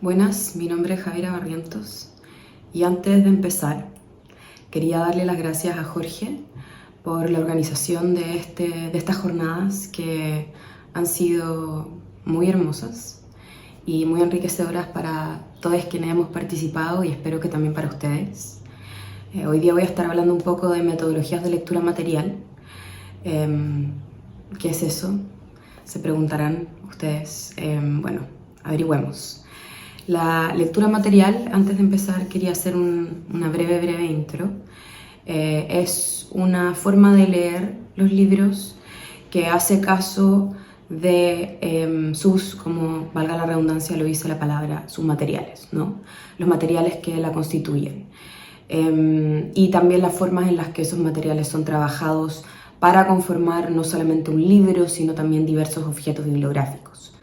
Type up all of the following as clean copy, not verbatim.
Buenas, mi nombre es Javiera Barrientos y antes de empezar quería darle las gracias a Jorge por la organización de estas jornadas que han sido muy hermosas y muy enriquecedoras para todos quienes hemos participado y espero que también para ustedes. Hoy día voy a estar hablando un poco de metodologías de lectura material. ¿Qué es eso? Se preguntarán ustedes. Bueno, averigüemos. La lectura material, antes de empezar, quería hacer una breve intro. Es una forma de leer los libros que hace caso de como valga la redundancia, lo dice la palabra, sus materiales, ¿no? Los materiales que la constituyen. Y también las formas en las que esos materiales son trabajados para conformar no solamente un libro, sino también diversos objetos bibliográficos.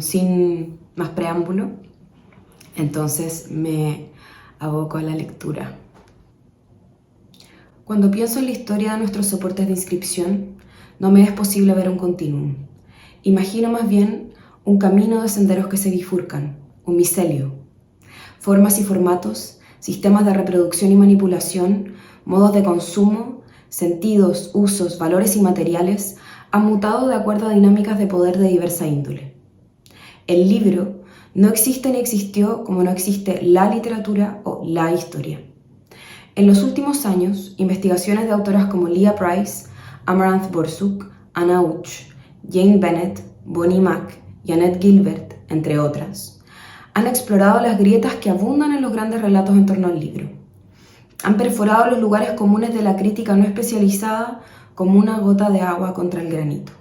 Sin más preámbulo, entonces me aboco a la lectura. Cuando pienso en la historia de nuestros soportes de inscripción, no me es posible ver un continuum. Imagino más bien un camino de senderos que se bifurcan, un micelio. Formas y formatos, sistemas de reproducción y manipulación, modos de consumo, sentidos, usos, valores y materiales han mutado de acuerdo a dinámicas de poder de diversa índole. El libro no existe ni existió como no existe la literatura o la historia. En los últimos años, investigaciones de autoras como Leah Price, Amaranth Borsuk, Anna Uch, Jane Bennett, Bonnie Mack y Annette Gilbert, entre otras, han explorado las grietas que abundan en los grandes relatos en torno al libro. Han perforado los lugares comunes de la crítica no especializada como una gota de agua contra el granito.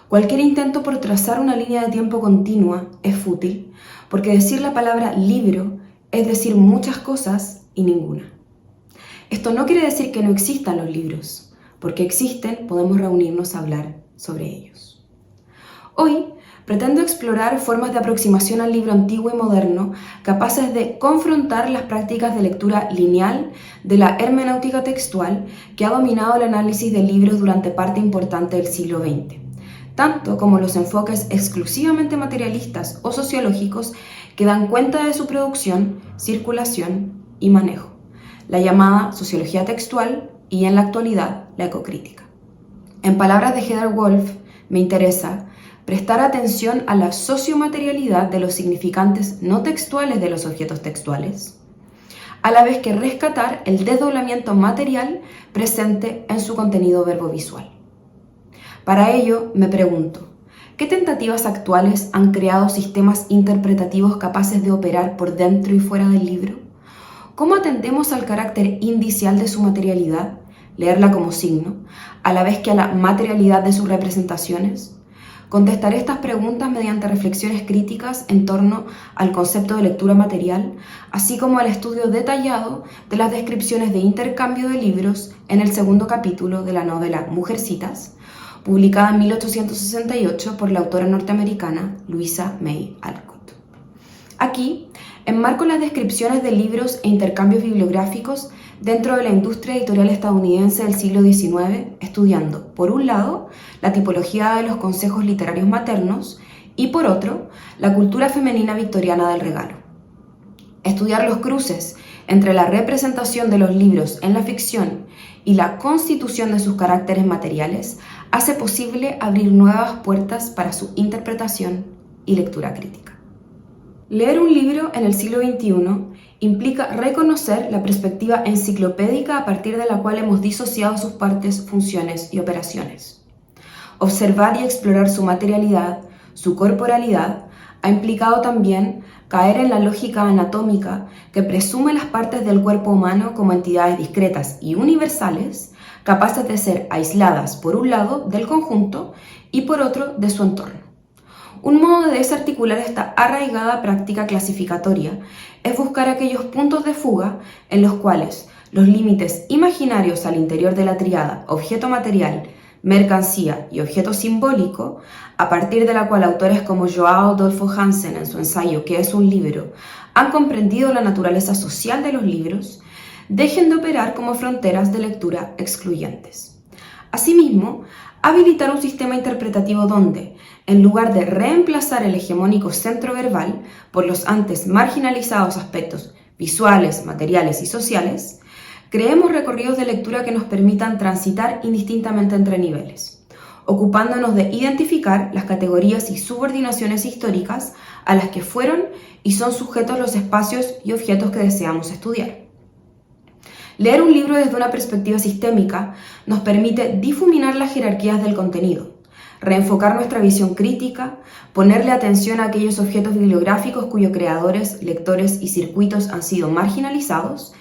Cualquier intento por trazar una línea de tiempo continua es fútil, porque decir la palabra libro es decir muchas cosas y ninguna. Esto no quiere decir que no existan los libros, porque existen, podemos reunirnos a hablar sobre ellos. Hoy pretendo explorar formas de aproximación al libro antiguo y moderno capaces de confrontar las prácticas de lectura lineal de la hermenéutica textual que ha dominado el análisis de libros durante parte importante del siglo XX, tanto como los enfoques exclusivamente materialistas o sociológicos que dan cuenta de su producción, circulación y manejo, la llamada sociología textual y, en la actualidad, la ecocrítica. En palabras de Heather Wolf, me interesa prestar atención a la sociomaterialidad de los significantes no textuales de los objetos textuales, a la vez que rescatar el desdoblamiento material presente en su contenido verbovisual. Para ello, me pregunto, ¿qué tentativas actuales han creado sistemas interpretativos capaces de operar por dentro y fuera del libro? ¿Cómo atendemos al carácter indicial de su materialidad, leerla como signo, a la vez que a la materialidad de sus representaciones? Contestaré estas preguntas mediante reflexiones críticas en torno al concepto de lectura material, así como al estudio detallado de las descripciones de intercambio de libros en el segundo capítulo de la novela Mujercitas, publicada en 1868 por la autora norteamericana Louisa May Alcott. Aquí enmarco las descripciones de libros e intercambios bibliográficos dentro de la industria editorial estadounidense del siglo XIX, estudiando, por un lado, la tipología de los consejos literarios maternos y, por otro, la cultura femenina victoriana del regalo. Estudiar los cruces entre la representación de los libros en la ficción y la constitución de sus caracteres materiales hace posible abrir nuevas puertas para su interpretación y lectura crítica. Leer un libro en el siglo XXI implica reconocer la perspectiva enciclopédica a partir de la cual hemos disociado sus partes, funciones y operaciones. Observar y explorar su materialidad, su corporalidad, ha implicado también caer en la lógica anatómica que presume las partes del cuerpo humano como entidades discretas y universales, capaces de ser aisladas por un lado del conjunto y por otro de su entorno. Un modo de desarticular esta arraigada práctica clasificatoria es buscar aquellos puntos de fuga en los cuales los límites imaginarios al interior de la tríada objeto material, mercancía y objeto simbólico, a partir de la cual autores como Joao Adolfo Hansen en su ensayo ¿Qué es un libro?, han comprendido la naturaleza social de los libros, dejen de operar como fronteras de lectura excluyentes. Asimismo, habilitar un sistema interpretativo donde, en lugar de reemplazar el hegemónico centro verbal por los antes marginalizados aspectos visuales, materiales y sociales, creemos recorridos de lectura que nos permitan transitar indistintamente entre niveles, ocupándonos de identificar las categorías y subordinaciones históricas a las que fueron y son sujetos los espacios y objetos que deseamos estudiar. Leer un libro desde una perspectiva sistémica nos permite difuminar las jerarquías del contenido, reenfocar nuestra visión crítica, ponerle atención a aquellos objetos bibliográficos cuyos creadores, lectores y circuitos han sido marginalizados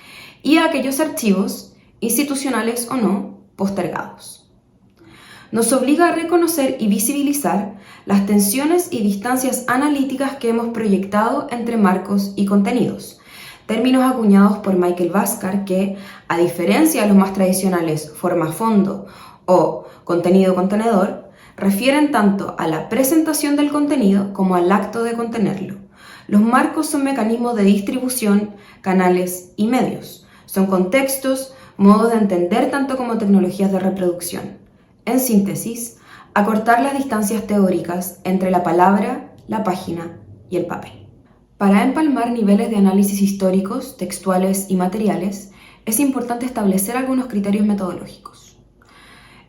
y a aquellos archivos, institucionales o no, postergados. Nos obliga a reconocer y visibilizar las tensiones y distancias analíticas que hemos proyectado entre marcos y contenidos, términos acuñados por Michael Bhaskar que, a diferencia de los más tradicionales forma-fondo o contenido-contenedor, refieren tanto a la presentación del contenido como al acto de contenerlo. Los marcos son mecanismos de distribución, canales y medios. Son contextos, modos de entender tanto como tecnologías de reproducción. En síntesis, acortar las distancias teóricas entre la palabra, la página y el papel. Para empalmar niveles de análisis históricos, textuales y materiales, es importante establecer algunos criterios metodológicos.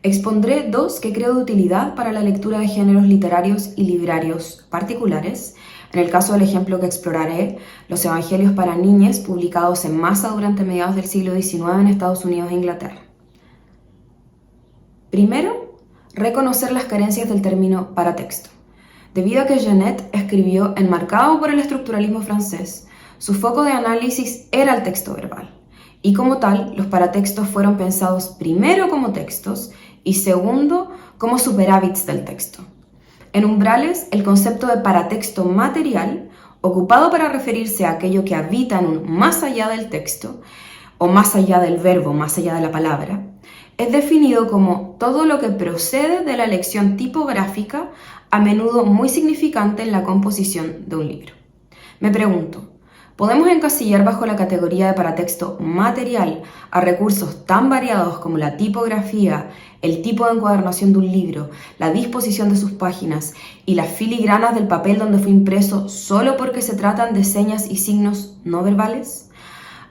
Expondré dos que creo de utilidad para la lectura de géneros literarios y librarios particulares. En el caso del ejemplo que exploraré, los Evangelios para niñas publicados en masa durante mediados del siglo XIX en Estados Unidos e Inglaterra. Primero, reconocer las carencias del término paratexto. Debido a que Genet escribió enmarcado por el estructuralismo francés, su foco de análisis era el texto verbal, y como tal, los paratextos fueron pensados primero como textos y segundo como superávits del texto. En Umbrales, el concepto de paratexto material, ocupado para referirse a aquello que habita en un más allá del texto, o más allá del verbo, más allá de la palabra, es definido como todo lo que procede de la elección tipográfica, a menudo muy significante en la composición de un libro. Me pregunto, ¿podemos encasillar bajo la categoría de paratexto material a recursos tan variados como la tipografía, el tipo de encuadernación de un libro, la disposición de sus páginas y las filigranas del papel donde fue impreso solo porque se tratan de señas y signos no verbales?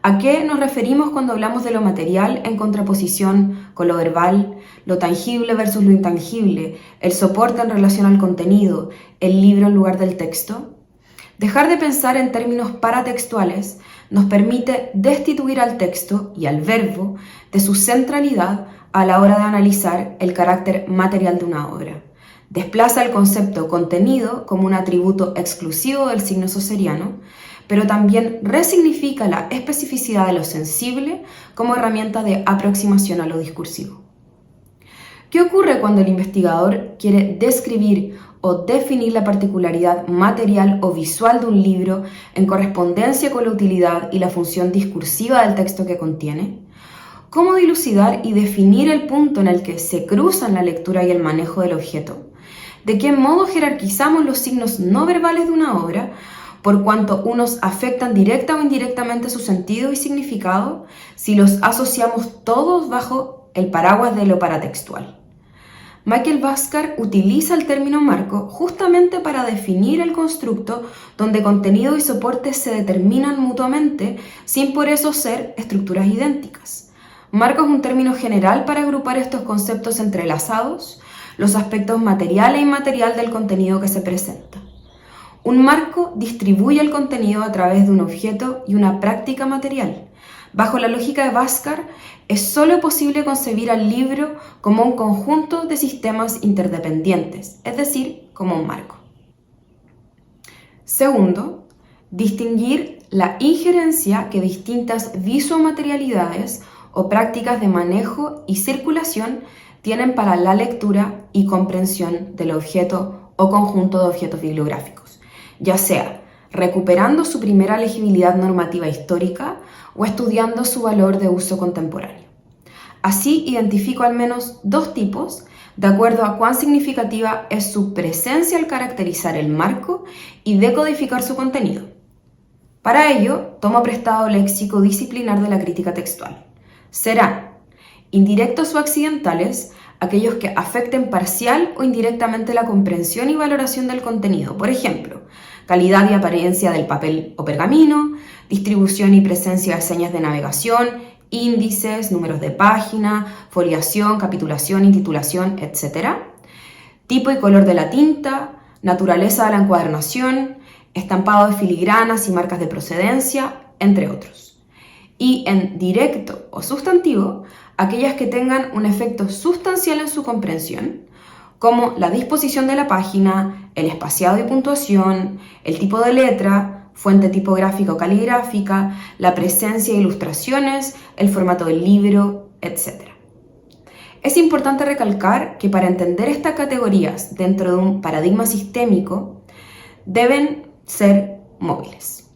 ¿A qué nos referimos cuando hablamos de lo material en contraposición con lo verbal, lo tangible versus lo intangible, el soporte en relación al contenido, el libro en lugar del texto? Dejar de pensar en términos paratextuales nos permite destituir al texto y al verbo de su centralidad a la hora de analizar el carácter material de una obra. Desplaza el concepto contenido como un atributo exclusivo del signo saussuriano, pero también resignifica la especificidad de lo sensible como herramienta de aproximación a lo discursivo. ¿Qué ocurre cuando el investigador quiere describir o definir la particularidad material o visual de un libro en correspondencia con la utilidad y la función discursiva del texto que contiene? ¿Cómo dilucidar y definir el punto en el que se cruzan la lectura y el manejo del objeto? ¿De qué modo jerarquizamos los signos no verbales de una obra, por cuanto unos afectan directa o indirectamente su sentido y significado, si los asociamos todos bajo el paraguas de lo paratextual? Michael Bhaskar utiliza el término marco justamente para definir el constructo donde contenido y soporte se determinan mutuamente sin por eso ser estructuras idénticas. Marco es un término general para agrupar estos conceptos entrelazados, los aspectos material e inmaterial del contenido que se presenta. Un marco distribuye el contenido a través de un objeto y una práctica material. Bajo la lógica de Bhaskar, es solo posible concebir al libro como un conjunto de sistemas interdependientes, es decir, como un marco. Segundo, distinguir la injerencia que distintas visomaterialidades o prácticas de manejo y circulación tienen para la lectura y comprensión del objeto o conjunto de objetos bibliográficos, ya sea recuperando su primera legibilidad normativa histórica o estudiando su valor de uso contemporáneo. Así identifico al menos dos tipos, de acuerdo a cuán significativa es su presencia al caracterizar el marco y decodificar su contenido. Para ello, tomo prestado el léxico disciplinar de la crítica textual. Serán indirectos o accidentales aquellos que afecten parcial o indirectamente la comprensión y valoración del contenido. Por ejemplo, calidad y apariencia del papel o pergamino, distribución y presencia de señas de navegación, índices, números de página, foliación, capitulación, intitulación, etc. Tipo y color de la tinta, naturaleza de la encuadernación, estampado de filigranas y marcas de procedencia, entre otros. Y en directo o sustantivo, aquellas que tengan un efecto sustancial en su comprensión, como la disposición de la página, el espaciado y puntuación, el tipo de letra, fuente tipográfica o caligráfica, la presencia de ilustraciones, el formato del libro, etc. Es importante recalcar que para entender estas categorías dentro de un paradigma sistémico, deben ser móviles.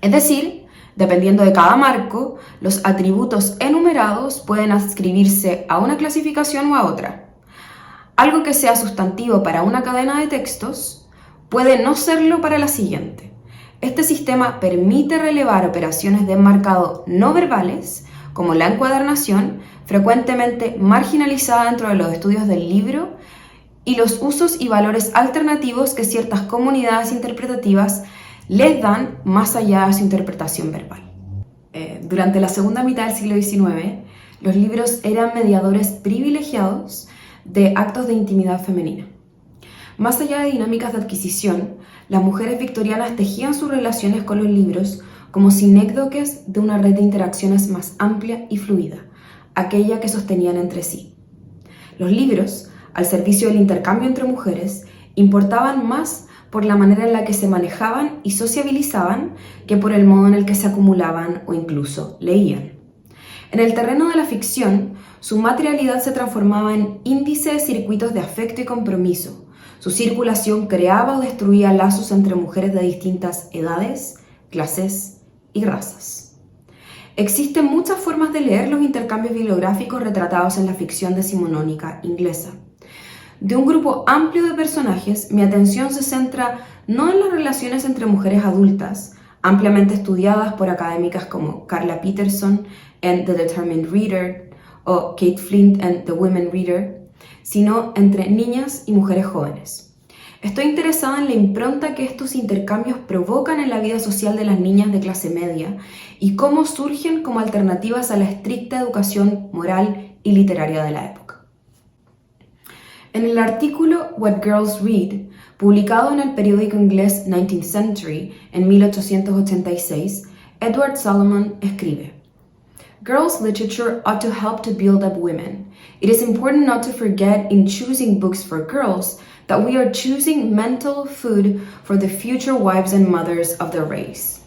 Es decir, dependiendo de cada marco, los atributos enumerados pueden adscribirse a una clasificación o a otra. Algo que sea sustantivo para una cadena de textos puede no serlo para la siguiente. Este sistema permite relevar operaciones de enmarcado no verbales, como la encuadernación, frecuentemente marginalizada dentro de los estudios del libro, y los usos y valores alternativos que ciertas comunidades interpretativas les dan más allá de su interpretación verbal. Durante la segunda mitad del siglo XIX, los libros eran mediadores privilegiados de actos de intimidad femenina. Más allá de dinámicas de adquisición, las mujeres victorianas tejían sus relaciones con los libros como sinécdoques de una red de interacciones más amplia y fluida, aquella que sostenían entre sí. Los libros, al servicio del intercambio entre mujeres, importaban más por la manera en la que se manejaban y sociabilizaban que por el modo en el que se acumulaban o incluso leían. En el terreno de la ficción, su materialidad se transformaba en índice de circuitos de afecto y compromiso. Su circulación creaba o destruía lazos entre mujeres de distintas edades, clases y razas. Existen muchas formas de leer los intercambios bibliográficos retratados en la ficción decimonónica inglesa. De un grupo amplio de personajes, mi atención se centra no en las relaciones entre mujeres adultas, ampliamente estudiadas por académicas como Carla Peterson en The Determined Reader o Kate Flint en The Women Reader, sino entre niñas y mujeres jóvenes. Estoy interesada en la impronta que estos intercambios provocan en la vida social de las niñas de clase media y cómo surgen como alternativas a la estricta educación moral y literaria de la época. En el artículo What Girls Read, publicado en el periódico inglés 19th Century en 1886, Edward Salomon escribe: Girls' literature ought to help to build up women. It is important not to forget in choosing books for girls that we are choosing mental food for the future wives and mothers of the race.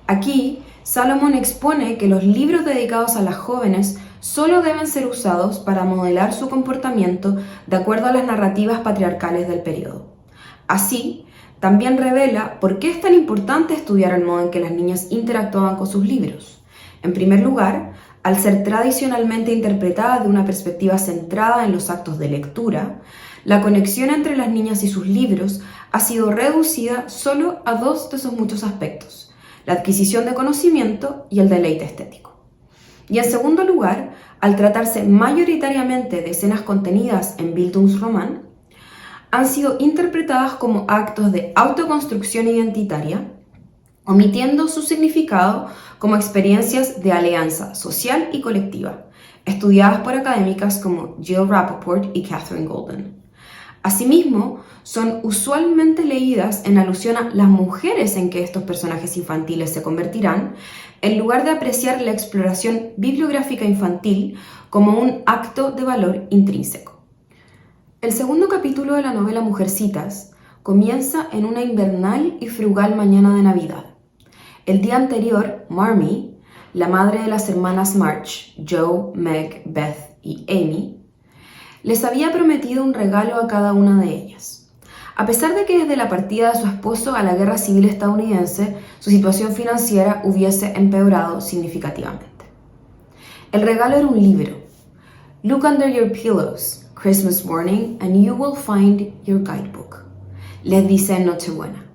Aquí, Salomon expone que los libros dedicados a las jóvenes solo deben ser usados para modelar su comportamiento de acuerdo a las narrativas patriarcales del periodo. Así, también revela por qué es tan importante estudiar el modo en que las niñas interactuaban con sus libros. En primer lugar, al ser tradicionalmente interpretadas de una perspectiva centrada en los actos de lectura, la conexión entre las niñas y sus libros ha sido reducida solo a dos de sus muchos aspectos: la adquisición de conocimiento y el deleite estético. Y en segundo lugar, al tratarse mayoritariamente de escenas contenidas en Bildungsroman, han sido interpretadas como actos de autoconstrucción identitaria, omitiendo su significado como experiencias de alianza social y colectiva, estudiadas por académicas como Jill Rappaport y Catherine Golden. Asimismo, son usualmente leídas en alusión a las mujeres en que estos personajes infantiles se convertirán, en lugar de apreciar la exploración bibliográfica infantil como un acto de valor intrínseco. El segundo capítulo de la novela Mujercitas comienza en una invernal y frugal mañana de Navidad. El día anterior, Marmee, la madre de las hermanas March, Joe, Meg, Beth y Amy, les había prometido un regalo a cada una de ellas. A pesar de que desde la partida de su esposo a la guerra civil estadounidense, su situación financiera hubiese empeorado significativamente. El regalo era un libro. Look under your pillows, Christmas morning, and you will find your guidebook. Les dice en Nochebuena.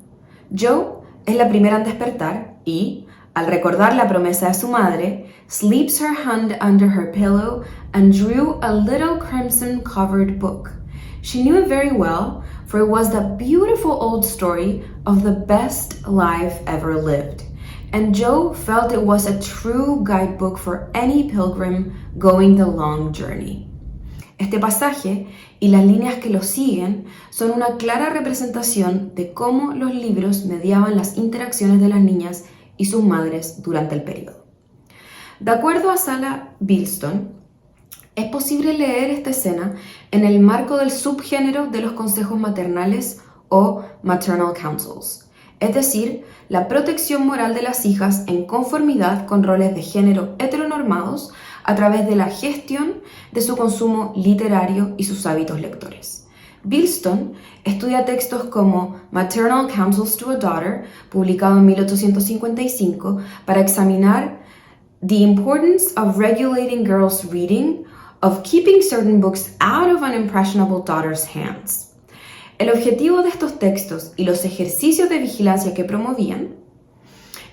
Joe es la primera en despertar y, al recordar la promesa de su madre, sleeps her hand under her pillow, and drew a little crimson-covered book. She knew it very well, for it was the beautiful old story of the best life ever lived. And Jo felt it was a true guidebook for any pilgrim going the long journey. Este pasaje y las líneas que lo siguen son una clara representación de cómo los libros mediaban las interacciones de las niñas y sus madres durante el periodo. De acuerdo a Sala Bilston, es posible leer esta escena en el marco del subgénero de los consejos maternales o maternal counsels, es decir, la protección moral de las hijas en conformidad con roles de género heteronormados a través de la gestión de su consumo literario y sus hábitos lectores. Bilston estudia textos como Maternal Counsels to a Daughter, publicado en 1855, para examinar the importance of regulating girls' reading, of keeping certain books out of an impressionable daughter's hands. El objetivo de estos textos y los ejercicios de vigilancia que promovían,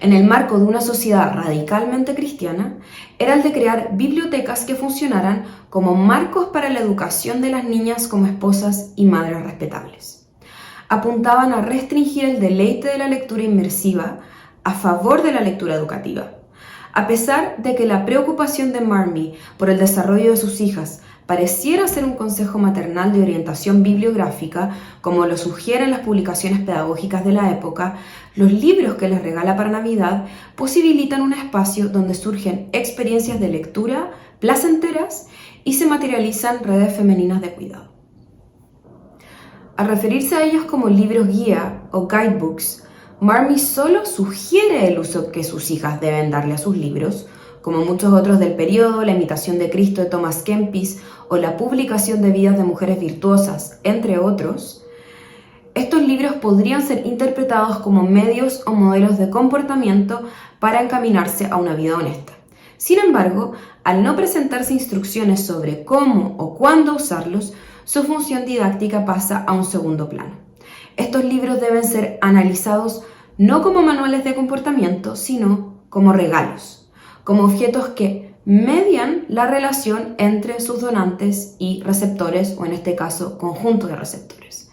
en el marco de una sociedad radicalmente cristiana, era el de crear bibliotecas que funcionaran como marcos para la educación de las niñas como esposas y madres respetables. Apuntaban a restringir el deleite de la lectura inmersiva a favor de la lectura educativa. A pesar de que la preocupación de Marmee por el desarrollo de sus hijas pareciera ser un consejo maternal de orientación bibliográfica, como lo sugieren las publicaciones pedagógicas de la época, los libros que les regala para Navidad posibilitan un espacio donde surgen experiencias de lectura placenteras y se materializan redes femeninas de cuidado. Al referirse a ellos como libros guía o guidebooks, Marmee solo sugiere el uso que sus hijas deben darle a sus libros, como muchos otros del periodo, La imitación de Cristo de Thomas Kempis o la publicación de Vidas de mujeres virtuosas, entre otros. Estos libros podrían ser interpretados como medios o modelos de comportamiento para encaminarse a una vida honesta. Sin embargo, al no presentarse instrucciones sobre cómo o cuándo usarlos, su función didáctica pasa a un segundo plano. Estos libros deben ser analizados no como manuales de comportamiento, sino como regalos, como objetos que median la relación entre sus donantes y receptores, o en este caso, conjunto de receptores.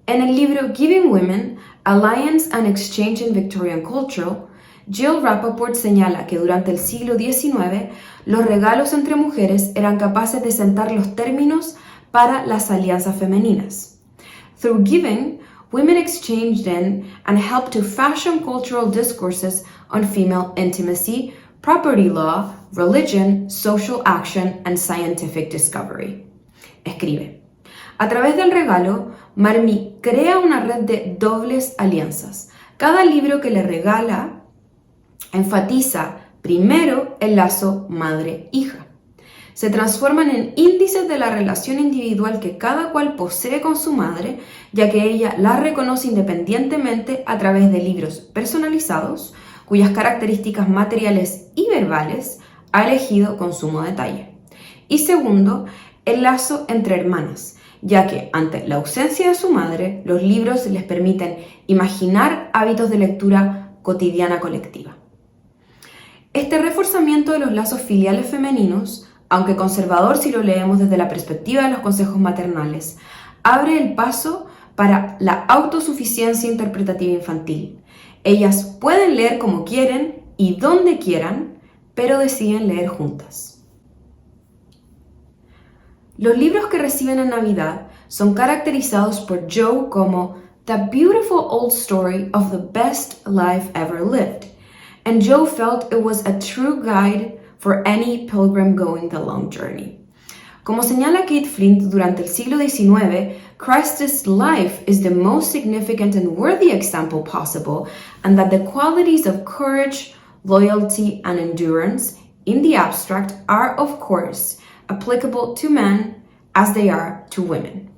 En el libro Giving Women, Alliance and Exchange in Victorian Culture, Jill Rappaport señala que durante el siglo XIX los regalos entre mujeres eran capaces de sentar los términos para las alianzas femeninas. Through giving, women exchanged in and helped to fashion cultural discourses on female intimacy, property law, religion, social action, and scientific discovery. Escribe: a través del regalo, Marmee crea una red de dobles alianzas. Cada libro que le regala enfatiza primero el lazo madre-hija. Se transforman en índices de la relación individual que cada cual posee con su madre, ya que ella la reconoce independientemente a través de libros personalizados, cuyas características materiales y verbales ha elegido con sumo detalle. Y segundo, el lazo entre hermanas, ya que ante la ausencia de su madre, los libros les permiten imaginar hábitos de lectura cotidiana colectiva. Este reforzamiento de los lazos filiales femeninos, aunque conservador si lo leemos desde la perspectiva de los consejos maternales, abre el paso para la autosuficiencia interpretativa infantil. Ellas pueden leer como quieren y donde quieran, pero deciden leer juntas. Los libros que reciben en Navidad son caracterizados por Jo como The Beautiful Old Story of the Best Life Ever Lived, and Jo felt it was a true guide for any pilgrim going the long journey. Como señala Kate Flint, durante el siglo XIX, Christ's life is the most significant and worthy example possible, and that the qualities of courage, loyalty, and endurance in the abstract are, of course, applicable to men as they are to women.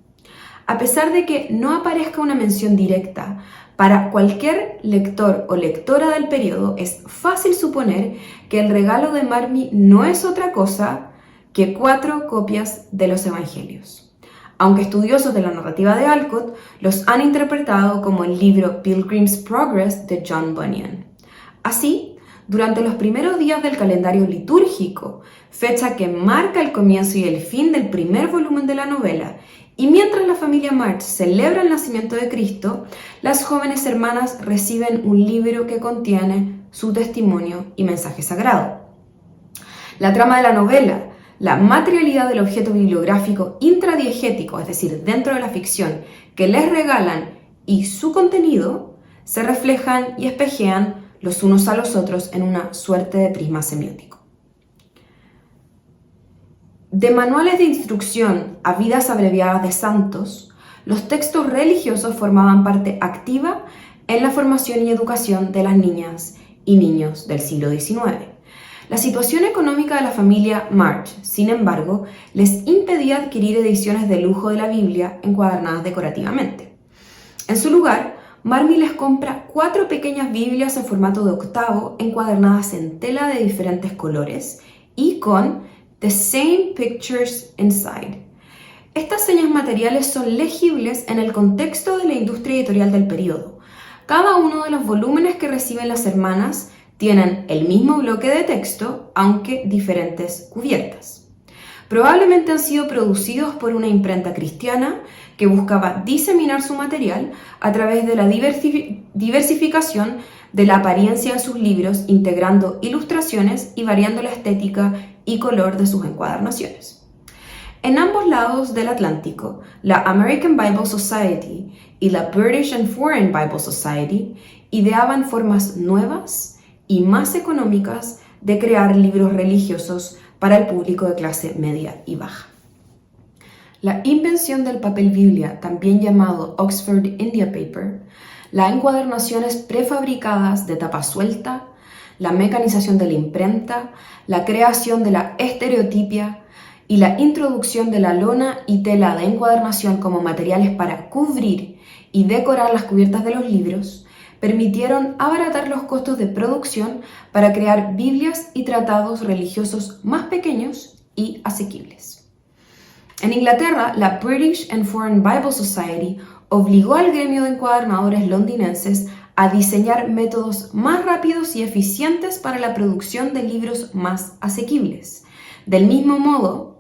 A pesar de que no aparezca una mención directa, para cualquier lector o lectora del periodo es fácil suponer que el regalo de Marmee no es otra cosa que 4 copias de los Evangelios, aunque estudiosos de la narrativa de Alcott los han interpretado como el libro Pilgrim's Progress de John Bunyan. Así, durante los primeros días del calendario litúrgico, fecha que marca el comienzo y el fin del primer volumen de la novela, y mientras la familia March celebra el nacimiento de Cristo, las jóvenes hermanas reciben un libro que contiene su testimonio y mensaje sagrado. La trama de la novela, la materialidad del objeto bibliográfico intradiegético, es decir, dentro de la ficción, que les regalan y su contenido, se reflejan y espejean los unos a los otros en una suerte de prisma semiótico. De manuales de instrucción a vidas abreviadas de santos, los textos religiosos formaban parte activa en la formación y educación de las niñas y niños del siglo XIX. La situación económica de la familia March, sin embargo, les impedía adquirir ediciones de lujo de la Biblia encuadernadas decorativamente. En su lugar, Marmee les compra 4 pequeñas Biblias en formato de octavo encuadernadas en tela de diferentes colores y con The Same Pictures Inside. Estas señas materiales son legibles en el contexto de la industria editorial del periodo. Cada uno de los volúmenes que reciben las hermanas tienen el mismo bloque de texto, aunque diferentes cubiertas. Probablemente han sido producidos por una imprenta cristiana que buscaba diseminar su material a través de la diversificación de la apariencia de sus libros, integrando ilustraciones y variando la estética y color de sus encuadernaciones. En ambos lados del Atlántico, la American Bible Society y la British and Foreign Bible Society ideaban formas nuevas y más económicas de crear libros religiosos para el público de clase media y baja. La invención del papel Biblia, también llamado Oxford India Paper, las encuadernaciones prefabricadas de tapa suelta, la mecanización de la imprenta, la creación de la estereotipia y la introducción de la lona y tela de encuadernación como materiales para cubrir y decorar las cubiertas de los libros, permitieron abaratar los costos de producción para crear Biblias y tratados religiosos más pequeños y asequibles. En Inglaterra, la British and Foreign Bible Society obligó al gremio de encuadernadores londinenses a diseñar métodos más rápidos y eficientes para la producción de libros más asequibles. Del mismo modo,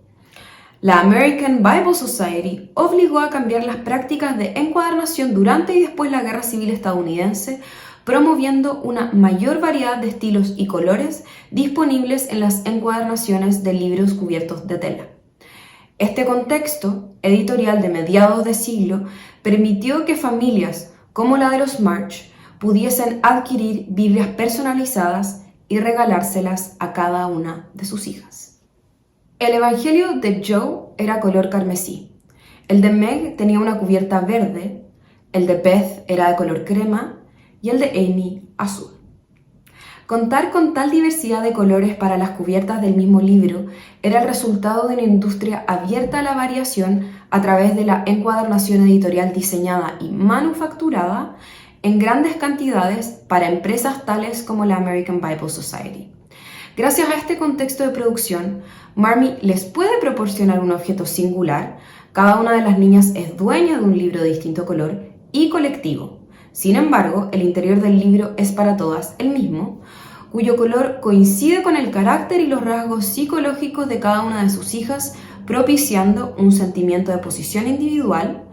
la American Bible Society obligó a cambiar las prácticas de encuadernación durante y después de la Guerra Civil estadounidense, promoviendo una mayor variedad de estilos y colores disponibles en las encuadernaciones de libros cubiertos de tela. Este contexto editorial de mediados de siglo permitió que familias como la de los March pudiesen adquirir Biblias personalizadas y regalárselas a cada una de sus hijas. El Evangelio de Joe era color carmesí, el de Meg tenía una cubierta verde, el de Beth era de color crema y el de Amy azul. Contar con tal diversidad de colores para las cubiertas del mismo libro era el resultado de una industria abierta a la variación a través de la encuadernación editorial diseñada y manufacturada en grandes cantidades para empresas tales como la American Bible Society. Gracias a este contexto de producción, Marmee les puede proporcionar un objeto singular. Cada una de las niñas es dueña de un libro de distinto color y colectivo. Sin embargo, el interior del libro es para todas el mismo, cuyo color coincide con el carácter y los rasgos psicológicos de cada una de sus hijas, propiciando un sentimiento de posición individual,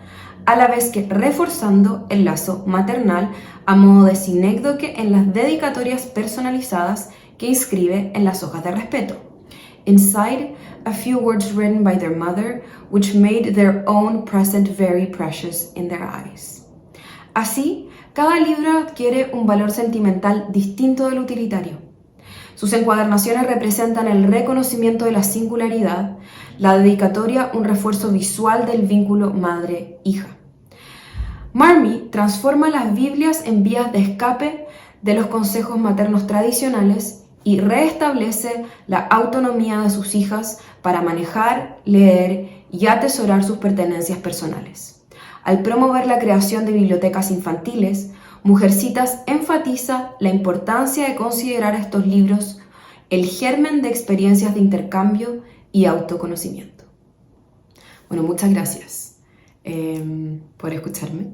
a la vez que reforzando el lazo maternal a modo de sinécdoque en las dedicatorias personalizadas que inscribe en las hojas de respeto. Inside, a few words written by their mother, which made their own present very precious in their eyes. Así, cada libro adquiere un valor sentimental distinto del utilitario. Sus encuadernaciones representan el reconocimiento de la singularidad, la dedicatoria un refuerzo visual del vínculo madre-hija. Marmee transforma las Biblias en vías de escape de los consejos maternos tradicionales y restablece la autonomía de sus hijas para manejar, leer y atesorar sus pertenencias personales. Al promover la creación de bibliotecas infantiles, Mujercitas enfatiza la importancia de considerar estos libros el germen de experiencias de intercambio y autoconocimiento. Bueno, muchas gracias por escucharme.